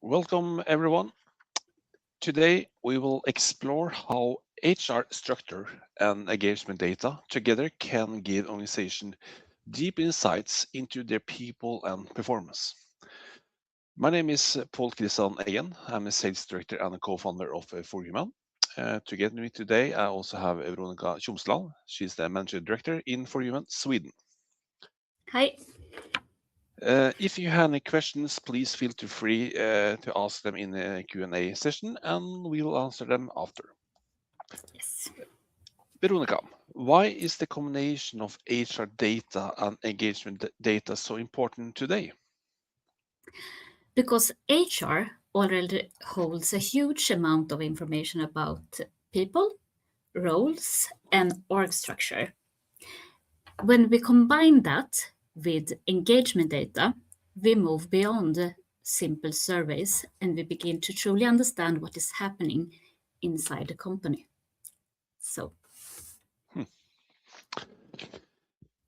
Welcome, everyone. Today, we will explore how HR structure and engagement data together can give organization deep insights into their people and performance. My name is Paul Christian Eggen. I'm a sales director and a co-founder of For Human. Together with me today, I also have Veronica Tjomsland. She's the manager director in For Human Sweden. Hi. If you have any questions, please feel free to ask them in the Q&A session, and we will answer them after. Yes. Veronica, why is the combination of HR data and engagement data so important today? Because HR already holds a huge amount of information about people, roles, and org structure. When we combine that with engagement data, we move beyond simple surveys and we begin to truly understand what is happening inside the company. So,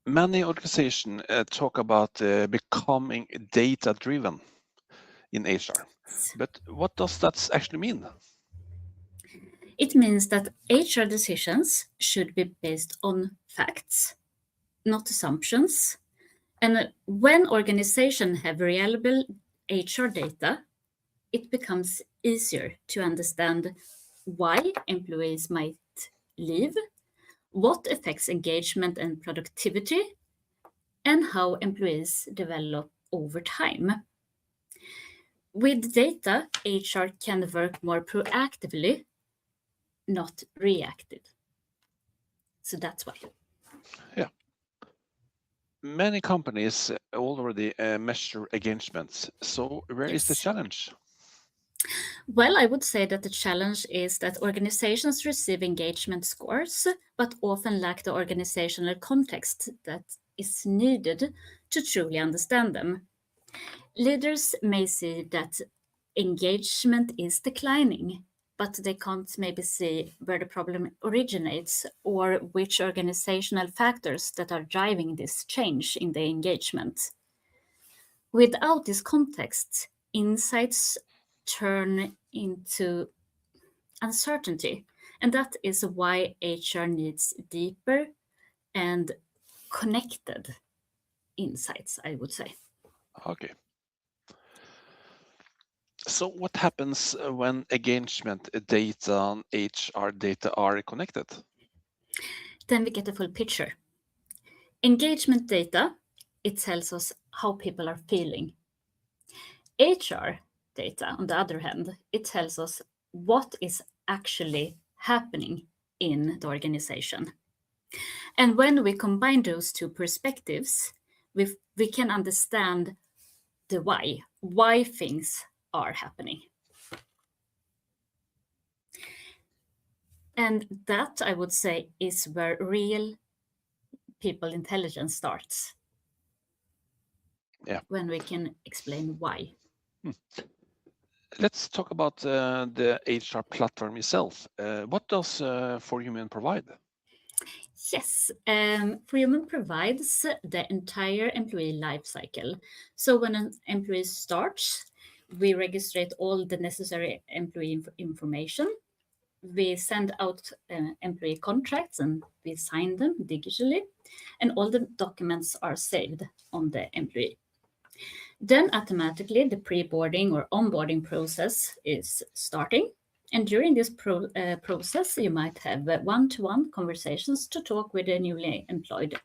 Many organizations talk about becoming data-driven in HR, but what does that actually mean? it means that HR decisions should be based on facts, not assumptions. And when organizations have reliable HR data, it becomes easier to understand why employees might leave, what affects engagement and productivity, and how employees develop over time. With data, HR can work more proactively, not reactive. So that's why. Yeah. Many companies already measure engagements. So where is the Yes. challenge? Well, I would say that the challenge is that organizations receive engagement scores, but often lack the organizational context that is needed to truly understand them. Leaders may see that engagement is declining, but they can't maybe see where the problem originates or which organizational factors that are driving this change in the engagement. Without this context, insights turn into uncertainty. And that is why HR needs deeper and connected insights, I would say. Okay. So what happens when engagement data and HR data are connected? Then we get a full picture. Engagement data, it tells us how people are feeling. HR data, on the other hand, it tells us what is actually happening in the organization. And when we combine those two perspectives, we can understand the why things are happening. And that, I would say, is where real people intelligence starts. Yeah. When we can explain why. Let's talk about the HR platform itself. What does For Human provide? Yes, For Human provides the entire employee life cycle. So when an employee starts, we register all the necessary employee information. We send out employee contracts and we sign them digitally, and all the documents are saved on the employee. Then automatically the pre-boarding or onboarding process is starting. And during this process, you might have one-to-one conversations to talk with the newly employed.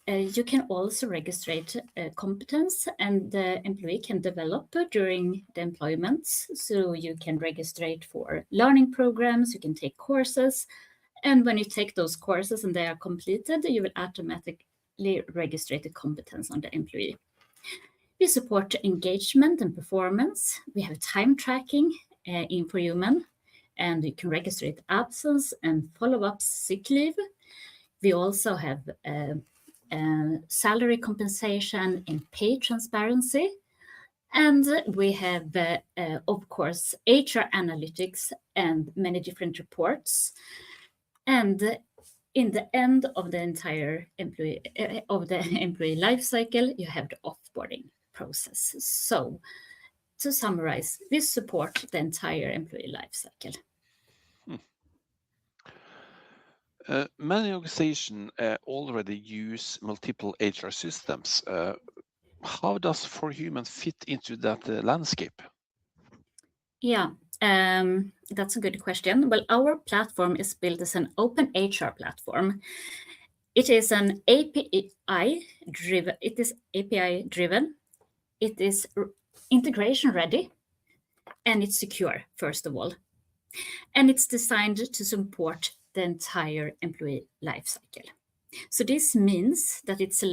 You can also register competence, and the employee can develop during the employment. So you can register for learning programs, you can take courses, and when you take those courses and they are completed, you will automatically register the competence on the employee. We support engagement and performance. We have time tracking in For Human, and you can register absence and follow-up sick leave. We also have salary compensation and pay transparency. And we have, of course, HR analytics and many different reports. And in the end of the entire employee life cycle, you have the offboarding process. So, to summarize, we support the entire employee life cycle. Many organizations already use multiple HR systems. How does For Human fit into that landscape? Yeah, that's a good question. Well, our platform is built as an open HR platform. It is an API driven. It is API driven. It is integration ready, and it's secure. First of all, and it's designed to support the entire employee life cycle. So this means that it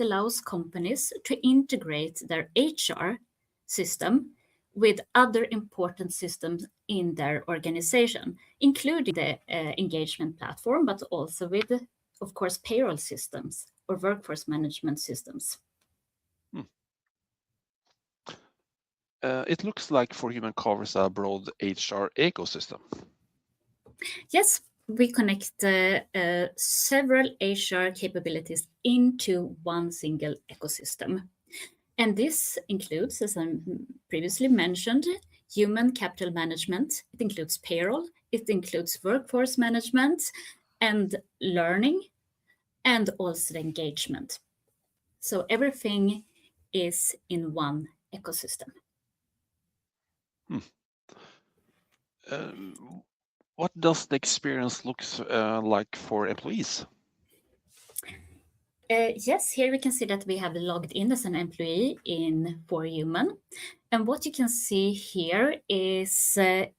allows companies to integrate their HR system with other important systems in their organization, including the engagement platform, but also with, of course, payroll systems or workforce management systems. It looks like For Human covers a broad HR ecosystem. Yes, we connect several HR capabilities into one single ecosystem. And this includes, as I previously mentioned, human capital management. It includes payroll, it includes workforce management and learning, and also the engagement. So everything is in one ecosystem. What does the experience look like for employees? Yes, here we can see that we have logged in as an employee in For Human. And what you can see here is, for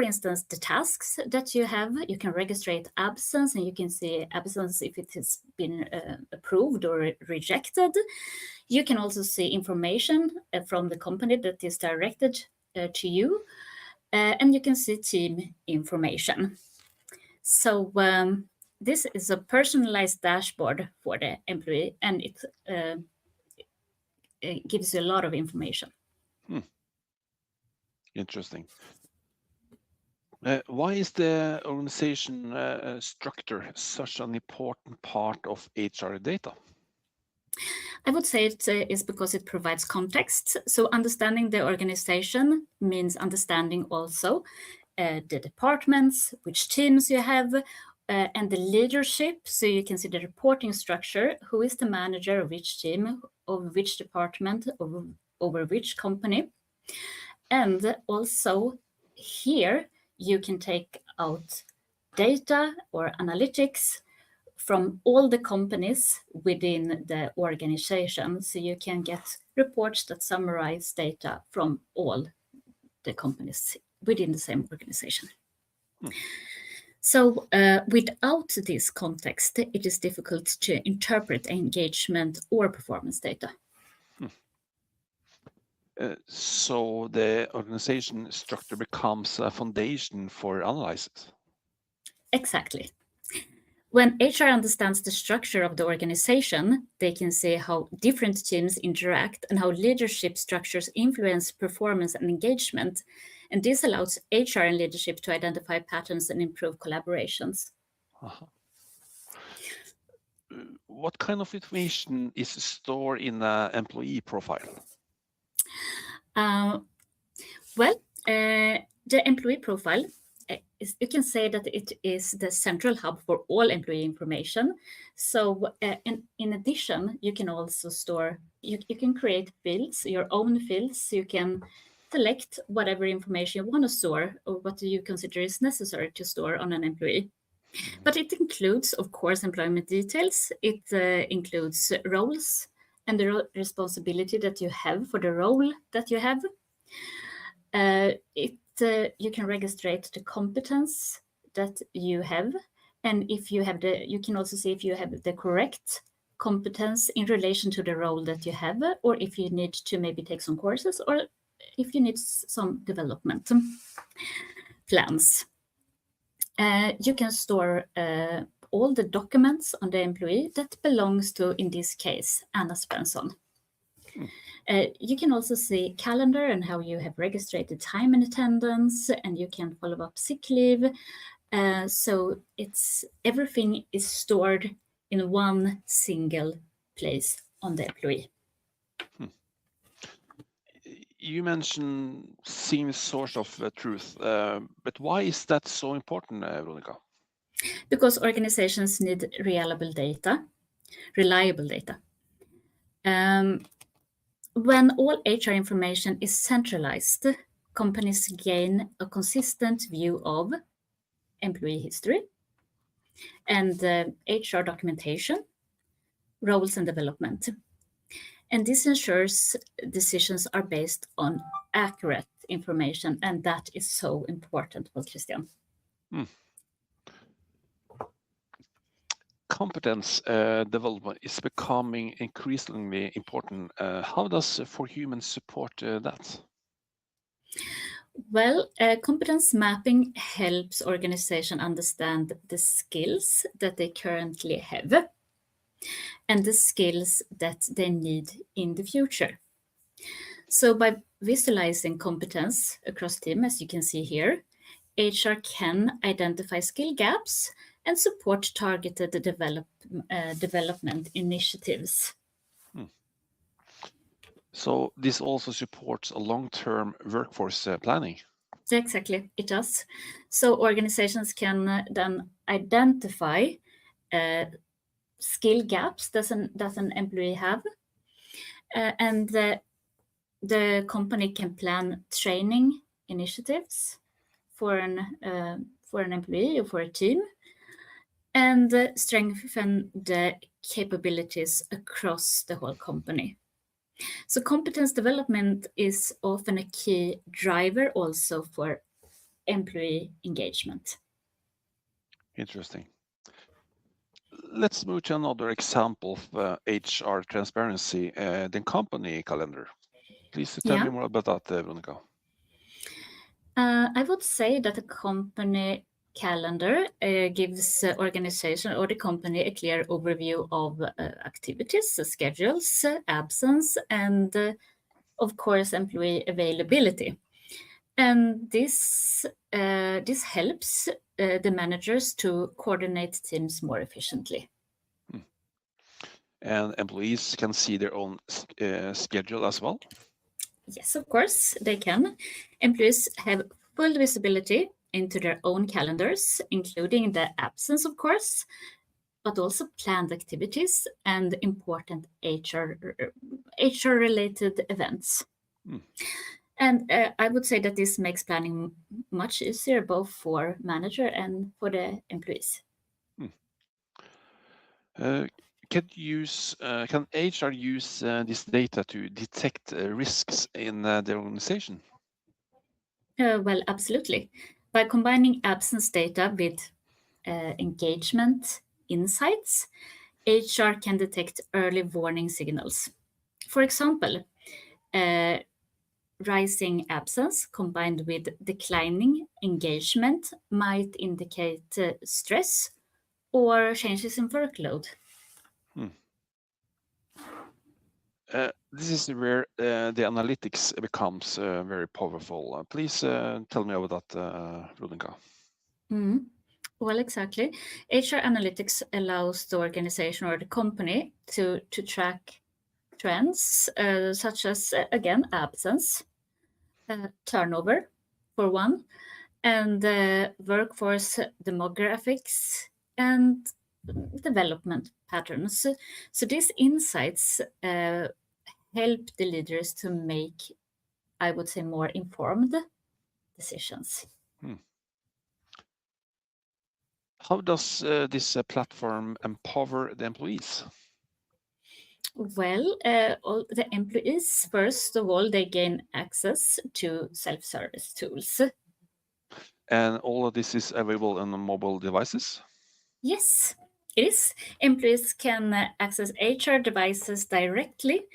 instance, the tasks that you have. You can register absence, and you can see absence if it has been approved or rejected. You can also see information from the company that is directed to you, and you can see team information. So this is a personalized dashboard for the employee, and it gives you a lot of information. Interesting. Why is the organization structure such an important part of HR data? I would say it is because it provides context. So understanding the organization means understanding also the departments, which teams you have, and the leadership. So you can see the reporting structure, who is the manager of which team, over which department, over which company. And also here you can take out data or analytics from all the companies within the organization. So you can get reports that summarize data from all the companies within the same organization. So without this context, it is difficult to interpret engagement or performance data. So the organization structure becomes a foundation for analysis. Exactly. When HR understands the structure of the organization, they can see how different teams interact and how leadership structures influence performance and engagement. And this allows HR and leadership to identify patterns and improve collaborations. What kind of information is stored in an employee profile? The employee profile, you can say that it is the central hub for all employee information. So in addition, you can also store, you can create fields, your own fields. You can select whatever information you want to store or what you consider is necessary to store on an employee. But it includes, of course, employment details. It includes roles and the responsibility that you have for the role that you have. You can register the competence that you have, and if you have you can also see if you have the correct competence in relation to the role that you have, or if you need to maybe take some courses, or if you need some development plans. You can store all the documents on the employee that belongs to, in this case, Anna Svensson. You can also see calendar and how you have registered the time and attendance, and you can follow up sick leave. So everything is stored in one single place on the employee. You mentioned seems source of truth, but why is that so important, Veronica? Because organizations need reliable data. When all HR information is centralized, companies gain a consistent view of employee history and HR documentation, roles and development. And this ensures decisions are based on accurate information, and that is so important, Christian. Competence development is becoming increasingly important. How does For Humans support that? Well, competence mapping helps organization understand the skills that they currently have and the skills that they need in the future. So by visualizing competence across team, as you can see here, HR can identify skill gaps and support targeted development initiatives. So this also supports a long-term workforce planning. Exactly, it does. So organizations can then identify skill gaps that an employee have, and the company can plan training initiatives for an employee or for a team, and strengthen the capabilities across the whole company. So competence development is often a key driver also for employee engagement. Interesting. Let's move to another example of HR transparency, the company calendar. Please tell me more about that, Veronica. I would say that a company calendar gives organization or the company a clear overview of activities, schedules, absence, and of course employee availability. And this helps the managers to coordinate teams more efficiently. And employees can see their own schedule as well? Yes, of course, they can. Employees have full visibility into their own calendars, including the absence, of course, but also planned activities and important HR-related events. And I would say that this makes planning much easier both for manager and for the employees. Can HR use this data to detect risks in their organization? Well, absolutely. By combining absence data with engagement insights, HR can detect early warning signals. For example, rising absence combined with declining engagement might indicate stress or changes in workload. This is where the analytics becomes very powerful. Please tell me about that, Veronica. Well, exactly. HR analytics allows the organization or the company to track trends such as, again, absence, turnover, for one, and workforce demographics and development patterns. So these insights help the leaders to make, I would say, more informed decisions. How does this platform empower the employees? Well, all the employees, first of all, they gain access to self-service tools. And all of this is available on the mobile devices? Yes, it is. Employees can access HR devices directly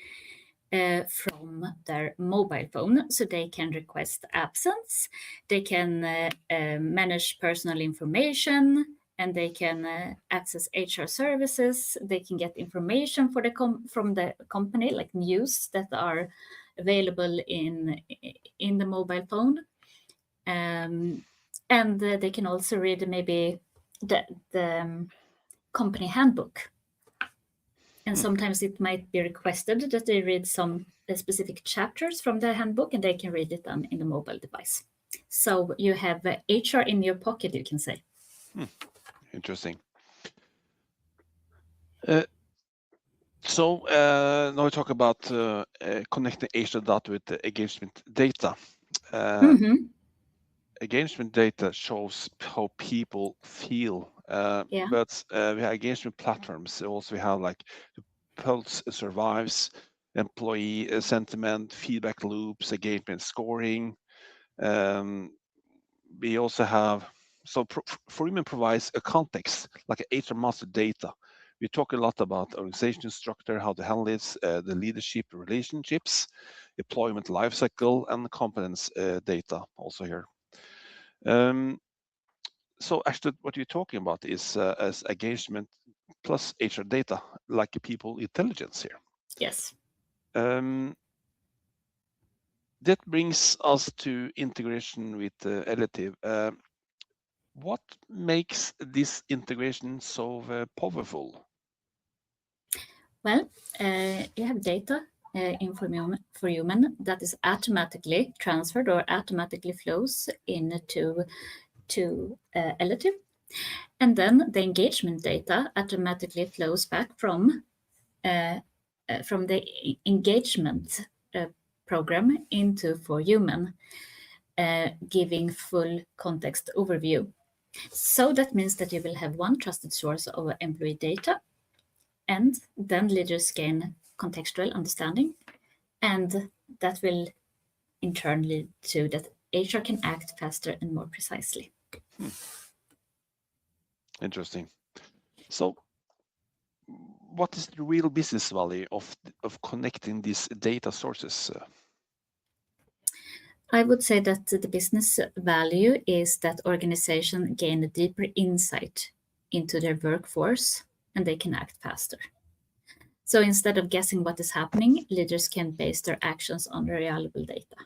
from their mobile phone, so they can request absence, they can manage personal information, and they can access HR services. They can get information from the company, like news that are available in the mobile phone, and they can also read maybe the company handbook And sometimes it might be requested that they read some specific chapters from the handbook, and they can read it on in a mobile device. So you have HR in your pocket, you can say. Interesting. So now we talk about connecting HR data with the engagement data. Engagement data shows how people feel, Yeah. but we have engagement platforms. Also, we have like the Pulse survives, employee sentiment, feedback loops, engagement scoring. We also have Freeman provides a context like HR master data. We talk a lot about organization structure, how to handle it, the leadership relationships, employment lifecycle, and competence data also here. So actually, what you're talking about is as engagement plus HR data, like people intelligence here. Yes. That brings us to integration with Relative. What makes this integration so powerful? Well, you have data for human that is automatically transferred or automatically flows into Relative. And then the engagement data automatically flows back from the engagement program into for human, giving full context overview. So that means that you will have one trusted source of employee data, and then leaders gain contextual understanding, and that will in turn lead to that HR can act faster and more precisely. Interesting. So, what is the real business value of connecting these data sources? I would say that the business value is that organization gain a deeper insight into their workforce and they can act faster. So instead of guessing what is happening, leaders can base their actions on reliable data.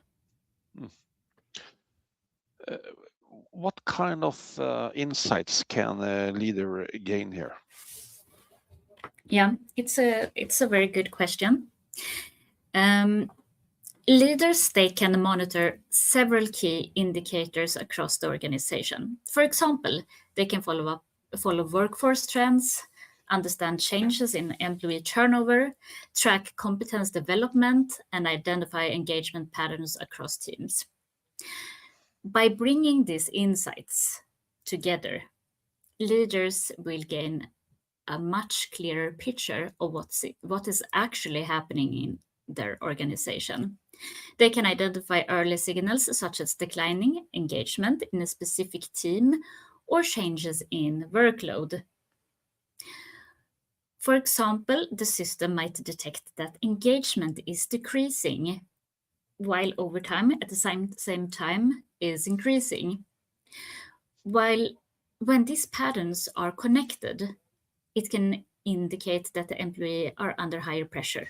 What kind of insights can a leader gain here? Yeah, it's a very good question. Leaders, they can monitor several key indicators across the organization. For example, they can follow workforce trends, understand changes in employee turnover, track competence development, and identify engagement patterns across teams. By bringing these insights together, leaders will gain a much clearer picture of what is actually happening in their organization. They can identify early signals such as declining engagement in a specific team or changes in workload. For example, the system might detect that engagement is decreasing while overtime at the same time is increasing. While when these patterns are connected, it can indicate that the employee are under higher pressure.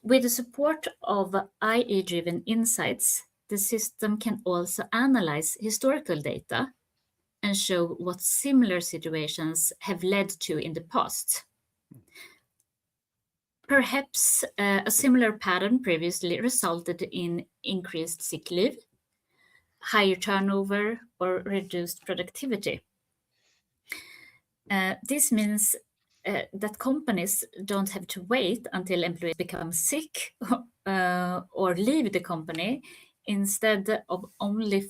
With the support of AI-driven insights, the system can also analyze historical data and show what similar situations have led to in the past. Perhaps a similar pattern previously resulted in increased sick leave, higher turnover, or reduced productivity. This means that companies don't have to wait until employees become sick or leave the company. Instead of only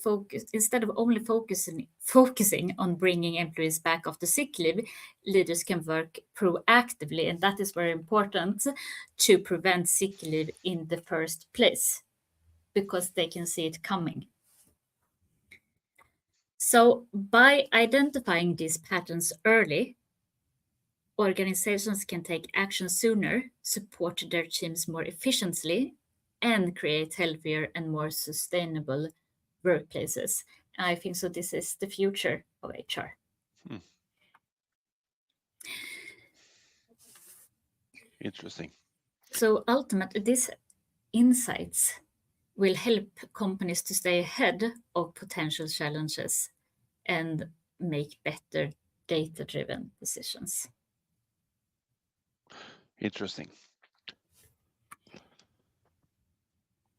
focusing on bringing employees back after sick leave, leaders can work proactively, and that is very important to prevent sick leave in the first place because they can see it coming. So by identifying these patterns early, organizations can take action sooner, support their teams more efficiently, and create healthier and more sustainable workplaces. I think so. This is the future of HR. Interesting. So ultimately, these insights will help companies to stay ahead of potential challenges and make better data-driven decisions. Interesting.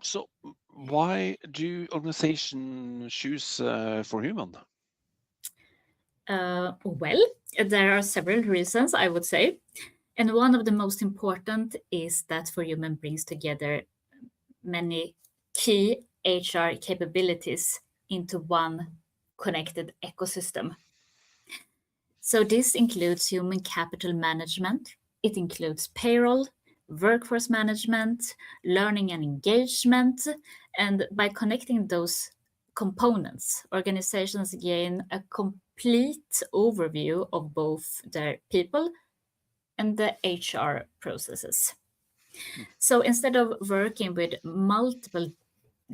So why do organizations choose for human? Well, there are several reasons, I would say. And one of the most important is that For Human brings together many key HR capabilities into one connected ecosystem. So this includes human capital management, it includes payroll, workforce management, learning and engagement, and by connecting those components, organizations gain a complete overview of both their people and the HR processes. Hmm. So instead of working with multiple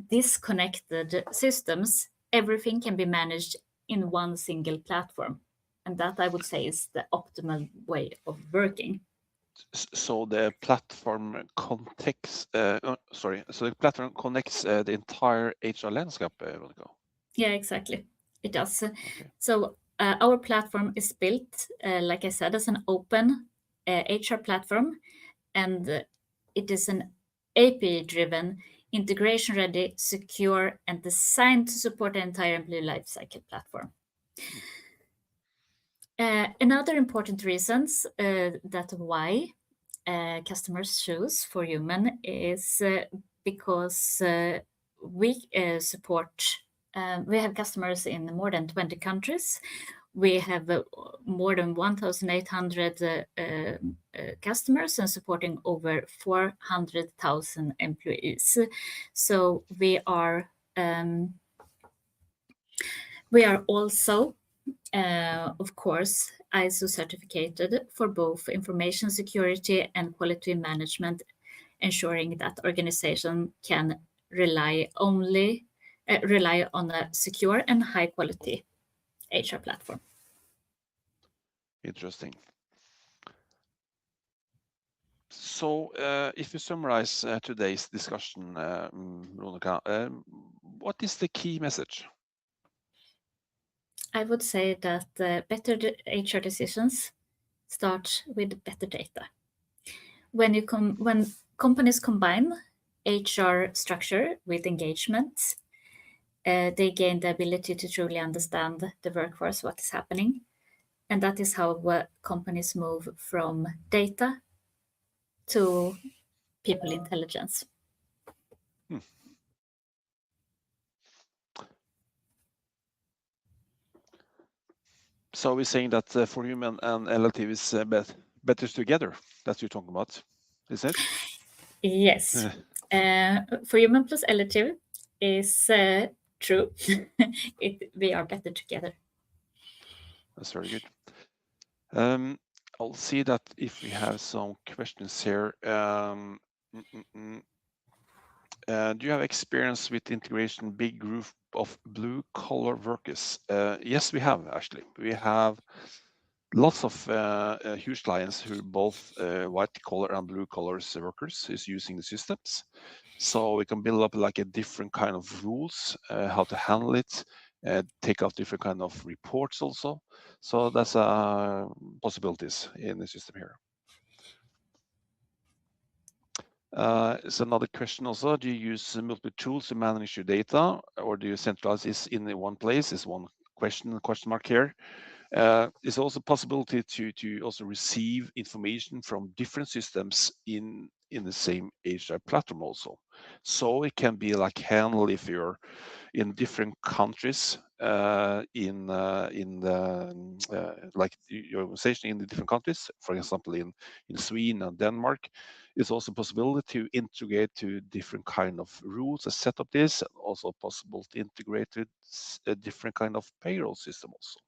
disconnected systems, everything can be managed in one single platform. And that I would say is the optimal way of working. So the platform so the platform connects the entire HR landscape, Veronica. Yeah, exactly. It does. Okay. So our platform is built, like I said, as an open HR platform, and it is an API-driven, integration-ready, secure, and designed to support the entire employee lifecycle platform. Hmm. Another important reasons that why customers choose For Human is because we support. We have customers in more than 20 countries. We have more than 1,800 customers and supporting over 400,000 employees. So we are also of course, ISO certificated for both information security and quality management, ensuring that organization can rely on a secure and high quality HR platform. Interesting. So, if you summarize today's discussion, Veronica, what is the key message? I would say that better HR decisions start with better data. When companies combine HR structure with engagement, they gain the ability to truly understand the workforce, what is happening, and that is how companies move from data to people intelligence. Hmm. So we're saying that For Human and Relative is better together. That's what you're talking about, is it? Yes, For Human plus Relative is true. We are better together. That's very good. I'll see that if we have some questions here. Mm, mm, mm. Do you have experience with integration big group of blue collar workers? Yes, we have actually. We have lots of huge clients who both white collar and blue collar workers is using the systems. So we can build up like a different kind of rules, how to handle it, take out different kind of reports also. So that's possibilities in the system here. It's another question also. Do you use multiple tools to manage your data, or do you centralize this in one place? Is one question mark here. It's also possibility to also receive information from different systems in the same HR platform also. So it can be like handle if you're in different countries in the like your organization in the different countries, for example in Sweden and Denmark. It's also possible to integrate to different kind of rules and set up this, and also possible to integrate with a different kind of payroll system also.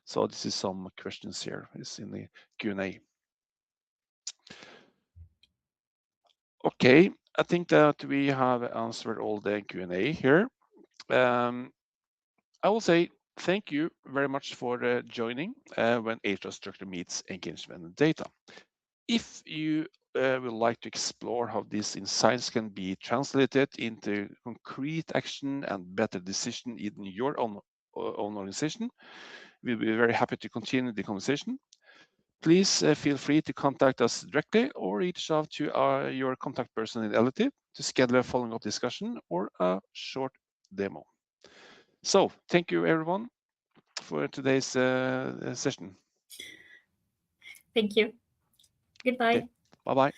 So this is some questions here is in the Q&A. Okay, I think that we have answered all the Q&A here. I will say thank you very much for joining when HR structure meets engagement and data. If you would like to explore how these insights can be translated into concrete action and better decision in your own organization, we'll be very happy to continue the conversation. Please feel free to contact us directly or reach out to your contact person in Ellity to schedule a following up discussion or a short demo. So thank you everyone for today's session. Thank you. Goodbye. Okay. Bye-bye.